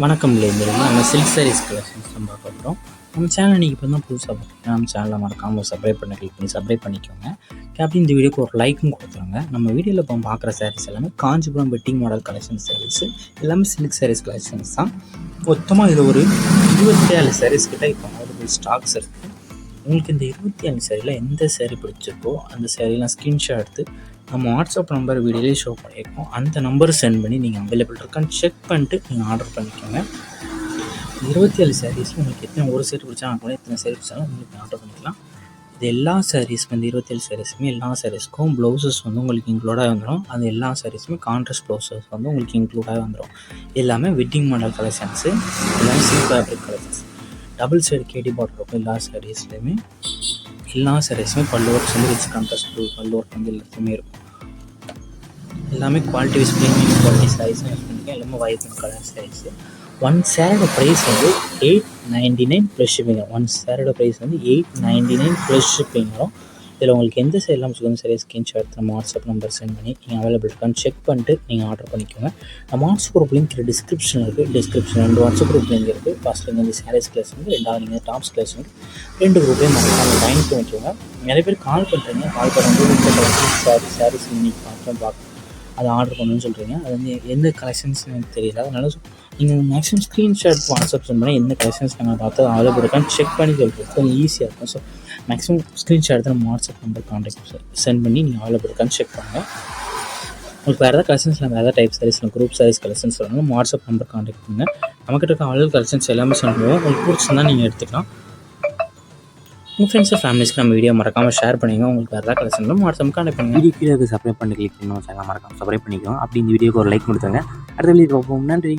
வணக்கம் இல்லைங்களா, நம்ம சில்க் சாரீஸ் கலெக்ஷன்ஸ் தான் பார்க்க போகிறோம். நம்ம சேனல் நீங்கள் இப்போ தான் புதுசாக பார்த்தீங்கன்னா நம்ம சேனலில் மறக்காமல் சப்ஸ்கிரைப் பண்ணி கிளிக் பண்ணி சப்ஸ்கிரைப் பண்ணிக்கோங்க. அப்படி இந்த வீடியோக்கு ஒரு லைக்கும் கொடுத்துருங்க. நம்ம வீடியோவில் இப்போ பார்க்குற சாரீஸ் எல்லாமே Kanchipuram wedding model collection saris, எல்லாமே சில்க் சாரீஸ் கலெக்ஷன்ஸ் தான். மொத்தமாக இதில் ஒரு 27 சாரீஸ் கிட்ட இப்போ அவைலபிள் ஸ்டாக்ஸ் இருக்குது. உங்களுக்கு இந்த 27 சாரியில் எந்த சாரீ பிடிச்சிருக்கோ அந்த சாரீலாம் ஸ்க்ரீன்ஷாட் எடுத்து நம்ம வாட்ஸ்அப் நம்பர் வீடியோலேயே ஷோ பண்ணியிருக்கோம். அந்த நம்பரை சென்ட் பண்ணி நீங்கள் அவைலபிள் இருக்கான்னு செக் பண்ணிட்டு நீங்கள் ஆர்டர் பண்ணிக்கோங்க. 27 சாரீஸில் உங்களுக்கு எத்தனை ஒரு சாரீ பிடிச்சாலும் கூட எத்தனை சாரீ பிடிச்சாலும் உங்களுக்கு ஆர்டர் பண்ணிக்கலாம். இது எல்லா சாரீஸ் வந்து 27 சாரீஸுமே எல்லா சாரீஸ்க்கும் ப்ளவுசஸ் வந்து உங்களுக்கு இன்க்ளூடாக வந்துடும். அது எல்லா சாரீஸுமே கான்ட்ராஸ்ட் ப்ளவுசஸ் வந்து உங்களுக்கு இன்க்ளூடாக வந்துடும். எல்லாமே வெட்டிங் மாடல் கலெக்ஷன்ஸு, எல்லாமே silk fabric collections. Double side கேடி பார்டர் இருக்கும் எல்லா சாரீஸ்லையுமே. எல்லா சாரீஸுமே பல்லு ஒர்க்ஸ் வந்து ரிச் கான்ட்ராஸ்ட் பல்லு ஒர்க் வந்து எல்லாத்துலேயுமே இருக்கும். எல்லாமே குவாலிட்டி வைஸ் ப்ரீமியம் குவாலிட்டி சாரீஸும் யூஸ் பண்ணிக்கலாம். எல்லாமே வைப்ரண்ட் கலர் சாரீஸு. ஒன் சாரோட ப்ரைஸ் வந்து 899 ப்ளஸ் ஷிப்பிங். ஒன் சாரோட ப்ரைஸ் வந்து 899 ப்ளஸ் ஷிப்பிங் வரும். இதில் உங்களுக்கு எந்த சைடெலாம் சொல்லுங்கள் சரி ஸ்க்ரீன்ஷாட் எடுத்து நம்ம வாட்ஸ்அப் நம்பர் சென்ட் பண்ணி நீங்கள் அவைலபிள் இருக்கான்னு செக் பண்ணிட்டு நீங்கள் ஆர்டர் பண்ணிக்கோங்க. நம்ம வாட்ஸ்அப் குரூப் லிங்க் டிஸ்கிரிப்ஷன் இருக்குது. டிஸ்கிரிப்ஷன் 2 வாட்ஸ்அப் குரூப் லிங்க் இருக்குது. ஃபஸ்ட் லிங்க் வந்து சாரீஸ் கிளாஸ் வந்து, ரெண்டாவது லிங்க் டாப்ஸ் கிளாஸ் வந்து. 2 குரூப்லேயும் மறக்காமல் ஜாயின் பண்ணிக்கோங்க. நிறைய பேர் கால் பண்ணுறீங்க. கால் பண்ணும்போது இந்த கலெக்ஷன் சாரீஸ் இன்னைக்கு பார்க்க அதை ஆர்டர் பண்ணணும்னு சொல்கிறீங்க. அது வந்து எந்த கலெக்ஷன்ஸ் எனக்கு தெரியல. அதனால நீங்கள் மேக்ஸிமம் ஸ்க்ரீன்ஷாட் வாட்ஸ்அப் சென்ட் பண்ணி எந்த கலெக்ஷன்ஸ் நாங்கள் பார்த்து அவைலபிள் இருக்கான்னு செக் பண்ணி சொல்கிறது கொஞ்சம் ஈஸியாக இருக்கும். ஸோ மேக்ஸிமம் ஸ்க்ரீன்ஷாட் எடுத்து நம்ம வாட்ஸ்அப் நம்பர் கான்டாக்ட் சென்ட் பண்ணி நீங்கள் அவைலபிள் இருக்கான்னு செக் பண்ணுங்கள். உங்களுக்கு வேறு ஏதாவது கலெக்ஷன்ஸ் வேறு ஏதாவது type saris group saris collections வரணும் நம்ம வாட்ஸ்அப் நம்பர் கான்டாக்ட் பண்ணுங்கள். நம்மக்கிட்ட இருக்க அவைலபிள் கலெக்ஷன்ஸ் எல்லாமே சென்ட் பண்ணுவோம். உங்களுக்கு பிடிச்சிருந்தால் நீங்கள் எடுத்துக்கலாம். உங்கள் ஃப்ரெண்ட்ஸ் ஃபேமிலிஸ்க்கு நம்ம வீடியோ மறக்காமல் ஷேர் பண்ணிங்க. உங்களுக்கு வேறு ஏதாவது கலெக்ஷன் வாட்ஸ்அப் கான்டாக்ட் பண்ணுங்கள். வீடியோக்கு சப்ஸ்கிரைப் பண்ணி கிளிக் பண்ணணும், சேனல் மறக்காமல் சப்ஸ்கிரைப் பண்ணிக்கோங்க. அப்படி இந்த வீடியோக்கு ஒரு லைக் கொடுத்துருங்க. அடுத்த வீடியோ பார்ப்போம். நன்றி.